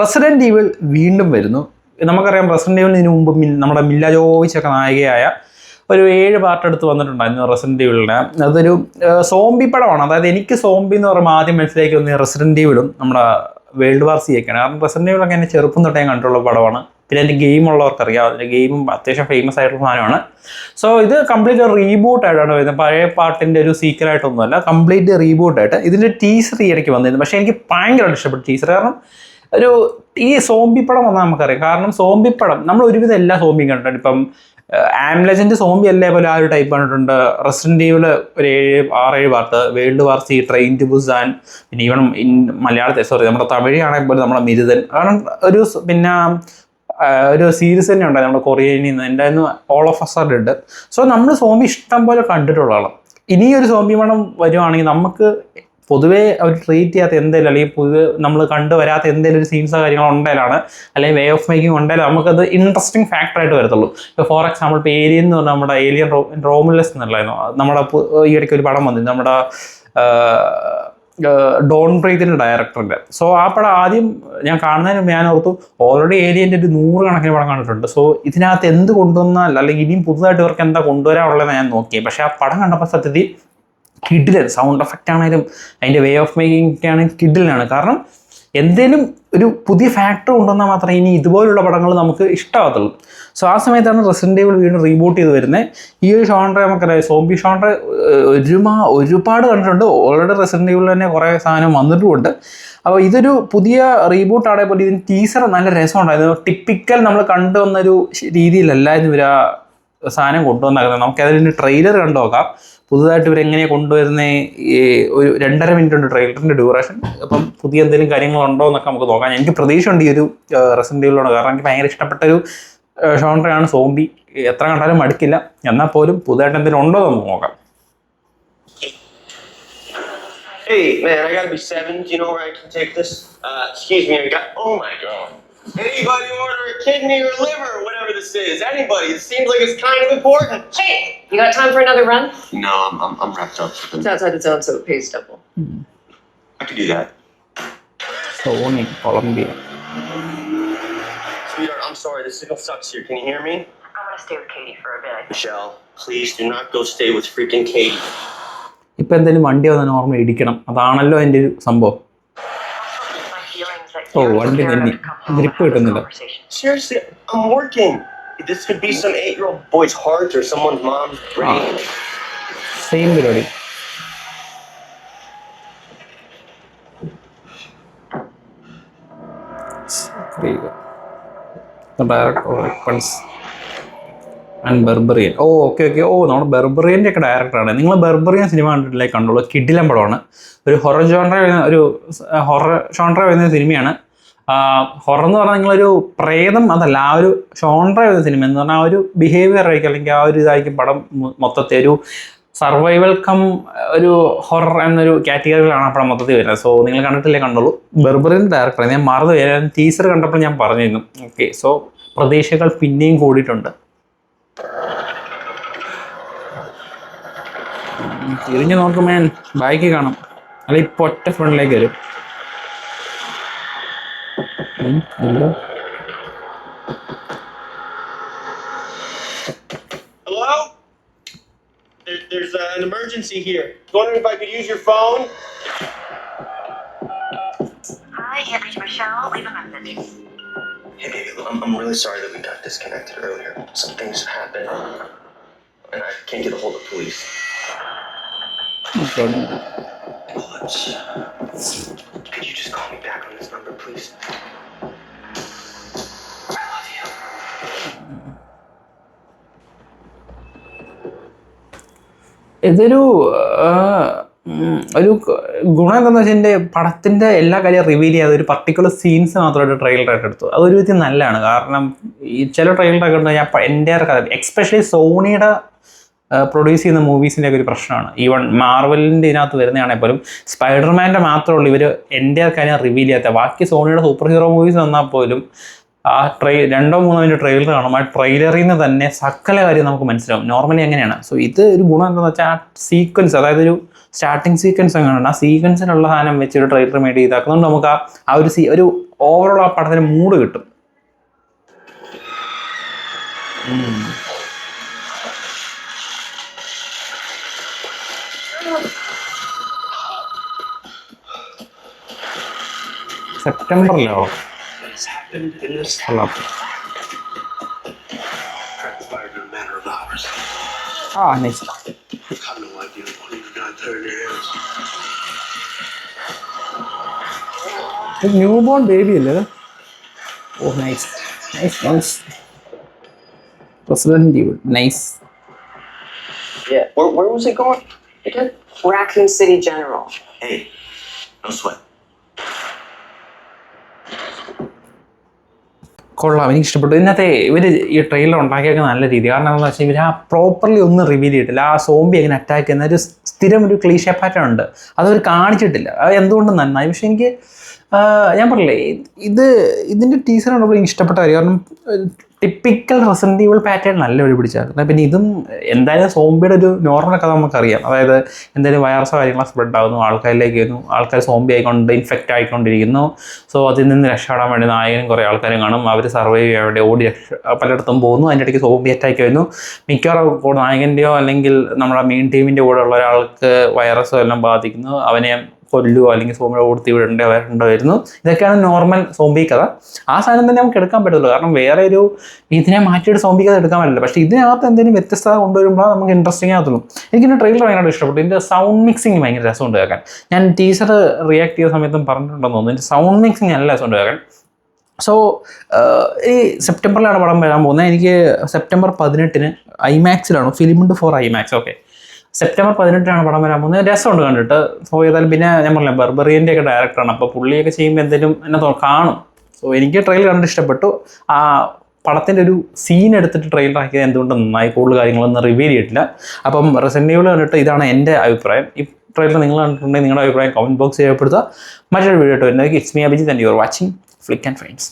Resident evil വീണ്ടും വരുന്നു. നമുക്കറിയാം റെസിഡന്റ് ഈവിളിന് മുമ്പ് നമ്മുടെ മില്ല ജോവിച്ച് ഒക്കെ നായികയായ ഒരു 7 പാർട്ട് എടുത്ത് വന്നിട്ടുണ്ടായിരുന്നു റെസിഡന്റ് ഈവിളിനെ. അതൊരു സോംബി പടമാണ്. അതായത് എനിക്ക് സോംബി എന്ന് പറയുമ്പോൾ ആദ്യം മനസ്സിലേക്ക് വന്ന റെസിഡന്റ് ഈവിളും നമ്മുടെ വേൾഡ് വാർ സി ഒക്കെയാണ്. കാരണം റെസിഡന്റ് ഈവിളൊക്കെ എന്നെ ചെറുപ്പം തൊട്ടേ കണ്ടുള്ള പടമാണ്. പിന്നെ എൻ്റെ ഗെയിം ഉള്ളവർക്കറിയാം, അതിൻ്റെ ഗെയിമും അത്യാവശ്യം ഫേമസ് ആയിട്ടുള്ള സാധനമാണ്. സോ ഇത് കംപ്ലീറ്റ് ഒരു റീബൂട്ടായിട്ടാണ് വരുന്നത്. പഴയ പാർട്ടിൻ്റെ ഒരു സീക്വലായിട്ടൊന്നുമല്ല, കംപ്ലീറ്റ് റീബൂട്ടായിട്ട്. ഇതിൻ്റെ ടീസർ ഈ ഇടയ്ക്ക് വന്നിരുന്നു. പക്ഷേ എനിക്ക് ഭയങ്കരമായിട്ട് ഇഷ്ടപ്പെട്ടു ടീസർ. കാരണം ഈ സോംബി പടം വന്നാൽ നമുക്കറിയാം. കാരണം സോംബി പടം നമ്മൾ ഒരുവിധം എല്ലാ സോംബിയും കണ്ടിട്ടുണ്ട്. ഇപ്പം ആംലെജൻഡ് സോംബി അല്ലേ പോലെ ആ ഒരു ടൈപ്പ് കണ്ടിട്ടുണ്ട്. റെസിഡന്റ് ഈവിൾ ഒരു 6-7 part, world war Z, train to Busan, പിന്നെ ഈവൺ മലയാളത്തിൽ നമ്മുടെ തമിഴാണെങ്കിൽ പോലും നമ്മുടെ മിരുതൻ. കാരണം പിന്നെ ഒരു സീരീസ് തന്നെ ഉണ്ടായി നമ്മുടെ കൊറിയനിൽ നിന്ന്. എന്തായിരുന്നു all of us are dead. So നമ്മൾ സോംബി ഇഷ്ടം പോലെ കണ്ടിട്ടുള്ളതാണ്. ഇനി ഒരു സോംബി പടം വരുവാണെങ്കിൽ നമുക്ക് പൊതുവേ അവർ ട്രീറ്റ് ചെയ്യാത്ത എന്തെങ്കിലും, അല്ലെങ്കിൽ പൊതുവെ നമ്മൾ കണ്ടുവരാത്ത എന്തെങ്കിലും ഒരു സീൻസോ കാര്യങ്ങളോ ഉണ്ടായാലാണ്, അല്ലെങ്കിൽ വേ ഓഫ് മേക്കിംഗ് ഉണ്ടായാലും നമുക്കത് ഇൻട്രസ്റ്റിംഗ് ഫാക്ടറായിട്ട് വരത്തുള്ളൂ. ഇപ്പോൾ ഫോർ എക്സാമ്പിൾ ഇപ്പോൾ ഏലിയൻ എന്ന് പറഞ്ഞാൽ നമ്മുടെ ഏലിയൻ റോമുലസ് എന്നല്ലായിരുന്നു നമ്മുടെ ഈ ഇടയ്ക്ക് ഒരു പടം വന്നിരുന്നു നമ്മുടെ ഡോൺ ബ്രൈത്തിൻ്റെ ഡയറക്ടറിൻ്റെ. സോ ആ പടം ആദ്യം ഞാൻ കാണുന്നതിന് മുമ്പ് ഞാൻ ഓർത്തു ഓൾറെഡി ഏലിയൻ്റെ ഒരു 100 കണക്കിന് പടം കണ്ടിട്ടുണ്ട്. സോ ഇതിനകത്ത് എന്ത് കൊണ്ടുവന്നാൽ, അല്ലെങ്കിൽ ഇനിയും പുതുതായിട്ട് ഇവർക്ക് എന്താ കൊണ്ടുവരാനുള്ളതെന്ന് ഞാൻ നോക്കി. പക്ഷേ ആ പടം കണ്ടപ്പോൾ സത്യത്തിൽ കിഡിലൻ സൗണ്ട് എഫക്റ്റ് ആണെങ്കിലും അതിൻ്റെ വേ ഓഫ് മേക്കിംഗ് ഒക്കെ ആണെങ്കിൽ കിഡിലാണ്. കാരണം എന്തേലും ഒരു പുതിയ ഫാക്ടർ കൊണ്ടുവന്നാൽ മാത്രമേ ഇനി ഇതുപോലുള്ള പടങ്ങൾ നമുക്ക് ഇഷ്ടമാകത്തുള്ളൂ. സോ ആ സമയത്താണ് റെസിഡന്റ് ഈവിൾ വീണ്ടും റീബൂട്ട് ചെയ്ത് വരുന്നത്. ഈ ഒരു ഷോൺട്ര നമുക്കറിയാം, സോംബി ഷോൺട്ര ഒരുപാട് കണ്ടിട്ടുണ്ട്. ഓൾറെഡി റെസിഡന്റ് ഈവിൾ തന്നെ കുറേ സാധനം വന്നിട്ടുമുണ്ട്. അപ്പോൾ ഇതൊരു പുതിയ റീബൂട്ടാണെങ്കിൽ പോലും ഇതിന് ടീസർ നല്ല രസമുണ്ടായിരുന്നു. ടിപ്പിക്കൽ നമ്മൾ കണ്ടുവന്നൊരു രീതിയിലല്ലായിരുന്നു ഇവർ ആ സാധനം കൊണ്ടുവന്നാക്കുന്നത്. നമുക്കതിന് ട്രെയിലർ കണ്ടു നോക്കാം. പുതുതായിട്ട് ഇവരെങ്ങനെയാണ് കൊണ്ടുവരുന്നത്. ഒരു 2.5 മിനിറ്റ് ഉണ്ട് ട്രെയിലറിൻ്റെ ഡ്യൂറേഷൻ. അപ്പം പുതിയ എന്തെങ്കിലും കാര്യങ്ങളുണ്ടോ എന്നൊക്കെ നമുക്ക് നോക്കാം. എനിക്ക് പ്രതീക്ഷയുണ്ട് ഈ ഒരു റെസിഡന്റ് ഈവിളിനോട്. കാരണം എനിക്ക് ഭയങ്കര ഇഷ്ടപ്പെട്ടൊരു ഷോൺട്രയാണ് സോംബി. എത്ര കണ്ടാലും മടുക്കില്ല. എന്നാൽ പോലും പുതുതായിട്ട് എന്തെങ്കിലും ഉണ്ടോ എന്ന് നമുക്ക് നോക്കാം. Hey man, I gotta be 7. Do you know where I can take this? Excuse me, oh my god. Anybody order a kidney or liver or whatever this is? Anybody? It seems like it's kind of important. Hey, you got time for another run? No, I'm wrapped up. It's outside the zone, so it pays double. I could do that. Sony, Colombia. Sweetheart, I'm sorry. The signal sucks here. Can you hear me? I want to stay with Katie for a bit. Michelle, please do not go stay with freaking Katie. ഇപ്പം എന്തെങ്കിലും വണ്ടി വന്നാൽ normal ഇടിക്കണം. അതാണല്ലോ എൻ്റെ ഒരു സംഭവം. ഓ വണ്ടി തന്നെ ഗ്രിപ്പ് കിട്ടുന്നില്ല. Seriously, I'm working. This could be some 8-year-old boy's heart or someone's mom's brain. Same പരിപാടി. ആൻഡ് ബെർബറിയൻ. ഓക്കെ. നമ്മുടെ ബെർബറിയൻ്റെ ഒക്കെ ഡയറക്ടറാണ്. നിങ്ങൾ ബെർബറിയൻ സിനിമ കണ്ടിട്ടില്ലേ? കണ്ടോളൂ. കിഡിലൻ പടമാണ്. ഒരു ഹൊറർ ഷോൺട്ര വരുന്ന സിനിമയാണ്. ഹൊറർ എന്ന് പറഞ്ഞാൽ നിങ്ങളൊരു പ്രേതം അതല്ല, ആ ഒരു ഷോൺട്ര വരുന്ന സിനിമ എന്ന് പറഞ്ഞാൽ ആ ഒരു ബിഹേവിയർ ആയിരിക്കും, അല്ലെങ്കിൽ ആ ഒരു ഇതായിരിക്കും പടം മൊത്തത്തിൽ. ഒരു സർവൈവൽ കം ഒരു ഹൊറർ എന്നൊരു കാറ്റഗറിയിലാണ് ആ പടം മൊത്തത്തിൽ വരുന്നത്. സോ നിങ്ങൾ കണ്ടിട്ടില്ലേ? കണ്ടോളൂ. ബെർബറിയൻ ഡയറക്ടറാണ്. ഞാൻ മറന്നു വരാൻ ടീസർ കണ്ടപ്പോൾ ഞാൻ പറഞ്ഞിരുന്നു. ഓക്കെ. സോ പ്രതീക്ഷകൾ പിന്നെയും കൂടിയിട്ടുണ്ട്. തിരിഞ്ഞു നോക്കുമേ ബാക്കി കാണാം, അല്ല ഇപ്പൊ ഒറ്റ ഫ്രണ്ടിലേക്ക് വരും. Hello? There's an emergency here. Wondering if I could use your phone? Hi, it's Michelle. Leave a message. Hey baby, I'm really sorry that we got disconnected earlier. Some things happened, and I can't get a hold of police. Okay. Could you just call me back on this number, please? I love you. ഇതൊരു ഗുണം എന്താണെന്ന് വെച്ചാൽ എൻ്റെ പടത്തിൻ്റെ എല്ലാ കാര്യം reveal ചെയ്യാതെ ഒരു പർട്ടിക്കുലർ സീൻസ് മാത്രമായിട്ട് ട്രെയിലറായിട്ട് എടുത്തു. അതൊരു വിധത്തിൽ നല്ലതാണ്. കാരണം ഈ ചില ട്രെയിലറൊക്കെ ഉണ്ട് ഞാൻ എൻ്റെ കഥ, എക്സ്പെഷ്യലി സോണിയുടെ പ്രൊഡ്യൂസ് ചെയ്യുന്ന മൂവീസിൻ്റെ ഒക്കെ ഒരു പ്രശ്നമാണ്. ഈവൺ മാർവലിൻ്റെ ഇതിനകത്ത് വരുന്നതാണെങ്കിൽ പോലും സ്പൈഡർമാൻ്റെ മാത്രമേ ഉള്ളൂ ഇവർ എൻ്റെ കാര്യം റിവീൽ ചെയ്യാത്ത. ബാക്കി സോണിയുടെ സൂപ്പർ ഹീറോ മൂവീസ് വന്നാൽ പോലും ആ 2-3 മിനിറ്റ് ട്രെയിലർ കാണും. ആ ട്രെയിലറിൽ നിന്ന് തന്നെ സകല കാര്യം നമുക്ക് മനസ്സിലാവും. നോർമലി അങ്ങനെയാണ്. സോ ഇത് ഒരു ഗുണം എന്താണെന്ന് വെച്ചാൽ ആ സീക്വൻസ്, അതായത് ഒരു സ്റ്റാർട്ടിങ് സീക്വൻസ് അങ്ങനെയാണ്. ആ സീക്വൻസിലുള്ള സാധനം വെച്ചൊരു ട്രെയിലർ മേഡ് ചെയ്താക്കുന്നതുകൊണ്ട് നമുക്ക് ആ ഒരു ഓവറോൾ ആ പടത്തിന് മൂഡ് കിട്ടും. സെപ്റ്റംബറിലോ What has happened in this കൊള്ളാം. transpired in a matter of hours. Nice. I have no idea what you've got there in your hands. New born baby അല്ലേ? Oh nice nice nice. Resident Evil nice. Yeah. Where was it going again? Raccoon City General. Hey, no sweat. കൊള്ളാം, എനിക്ക് ഇഷ്ടപ്പെട്ടു. ഇതിനകത്തെ ഇവർ ഈ trailer ഉണ്ടാക്കിയൊക്കെ നല്ല രീതി. കാരണം എന്താണെന്ന് വെച്ചാൽ ഇവർ ആ പ്രോപ്പർലി ഒന്നും റിവീൽ ചെയ്തിട്ടില്ല. ആ സോംബി എങ്ങനെ അറ്റാക്ക് ചെയ്യുന്ന ഒരു സ്ഥിരം ഒരു ക്ലീഷേ പാറ്റേൺ ഉണ്ട്, അതവർ കാണിച്ചിട്ടില്ല. അത് എന്തുകൊണ്ടും നന്നായി. പക്ഷെ എനിക്ക് ഞാൻ പറഞ്ഞില്ലേ, ഇതിൻ്റെ ടീസർ കണ്ടപ്പോൾ എനിക്ക് ഇഷ്ടപ്പെട്ട കാര്യം, കാരണം ടിപ്പിക്കൽ റെസിഡന്റ് ഈവിൾ പാറ്റേൺ അല്ല ഒരു പിടിച്ചാക്കുന്നത്. പിന്നെ ഇതും എന്തായാലും സോംബിയുടെ ഒരു നോർമൽ കഥ നമുക്കറിയാം. അതായത് എന്തെങ്കിലും വൈറസോ കാര്യങ്ങളോ സ്പ്രെഡ് ആകുന്നു, ആൾക്കാരിലേക്ക് വരുന്നു, ആൾക്കാർ സോംബി ആയിക്കൊണ്ട് ഇൻഫെക്റ്റ് ആയിക്കൊണ്ടിരിക്കുന്നു. സോ അതിൽ നിന്ന് രക്ഷപ്പെടാൻ വേണ്ടി നായകനും കുറേ ആൾക്കാരും കാണും. അവർ സർവൈവ് ചെയ്യാൻ വേണ്ടി ഓടി പലയിടത്തും പോകുന്നു. അതിൻ്റെ ഇടയ്ക്ക് സോംബി അറ്റാക്ക് വരുന്നു. മിക്കവാറും നായകൻ്റെയോ അല്ലെങ്കിൽ നമ്മുടെ മെയിൻ ടീമിൻ്റെ കൂടെ ഉള്ള ഒരാൾക്ക് വൈറസോ എല്ലാം ബാധിക്കുന്നു. അവനെ കൊല്ലുകയോ അല്ലെങ്കിൽ സോംബിയുടെ കൊടുത്ത് വിടേണ്ട വരുന്നു. ഇതൊക്കെയാണ് നോർമൽ സോംബി കഥ. ആ സാധനം തന്നെ നമുക്ക് എടുക്കാൻ പറ്റുള്ളൂ. കാരണം വേറെ ഒരു ഇതിനെ മാറ്റിയിട്ട് സോംബി കഥ എടുക്കാൻ പറ്റില്ല. പക്ഷേ ഇതിനകത്ത് എന്തെങ്കിലും വ്യത്യസ്തത കൊണ്ടുവരുമ്പോൾ നമുക്ക് ഇൻട്രസ്റ്റിംഗ് ആകത്തുള്ളൂ. എനിക്കിൻ്റെ ട്രെയിലർ ഭയങ്കര ഇഷ്ടപ്പെട്ടു. ഇതിൻ്റെ സൗണ്ട് മിക്സിങ് ഭയങ്കര രസമുണ്ട് കേൾക്കാൻ. ഞാൻ ടീച്ചർ റിയാക്ട് ചെയ്ത സമയത്തും പറഞ്ഞിട്ടുണ്ടെന്ന് തോന്നുന്നു, ഇതിൻ്റെ സൗണ്ട് മിക്സിങ് നല്ല രസമുണ്ട് കേൾക്കാൻ. സോ ഈ സെപ്റ്റംബറിലാണ് പടം വരാൻ പോകുന്നത്. എനിക്ക് സെപ്റ്റംബർ 18 ഐമാക്സിലാണ്, ഫിലിമുണ്ട് ഫോർ ഐമാക്സ്. ഓക്കെ, സെപ്റ്റംബർ 18 പടം വരാൻ പോകുന്നത്. രസമുണ്ട് കണ്ടിട്ട്. സോ ഏതായാലും പിന്നെ ഞാൻ പറഞ്ഞില്ല, ബർബറിയൻ്റെ ഒക്കെ ഡയറക്ടറാണ്. അപ്പോൾ പുള്ളിയൊക്കെ ചെയ്യുമ്പോൾ എന്തെങ്കിലും എന്നെ കാണും. സോ എനിക്ക് ട്രെയിലർ കണ്ട് ഇഷ്ടപ്പെട്ടു. ആ പടത്തിൻ്റെ ഒരു സീൻ എടുത്തിട്ട് ട്രെയിലർ ആക്കിയത് എന്തുകൊണ്ട് നന്നായി. കൂടുതൽ കാര്യങ്ങളൊന്നും റിവീൽ ചെയ്തിട്ടില്ല. അപ്പം റെസിഡന്റ് ഈവിൾ കണ്ടിട്ട് ഇതാണ് എൻ്റെ അഭിപ്രായം. ഈ ട്രെയിലർ നിങ്ങൾ കണ്ടിട്ടുണ്ടെങ്കിൽ നിങ്ങളുടെ അഭിപ്രായം കമൻറ്റ് ബോക്സ് ചെയ്യപ്പെടുത്തുക. മറ്റൊരു വീഡിയോ ആയിട്ട് വരുന്നത്. It's me Abhijith and you are watching Flick and frames.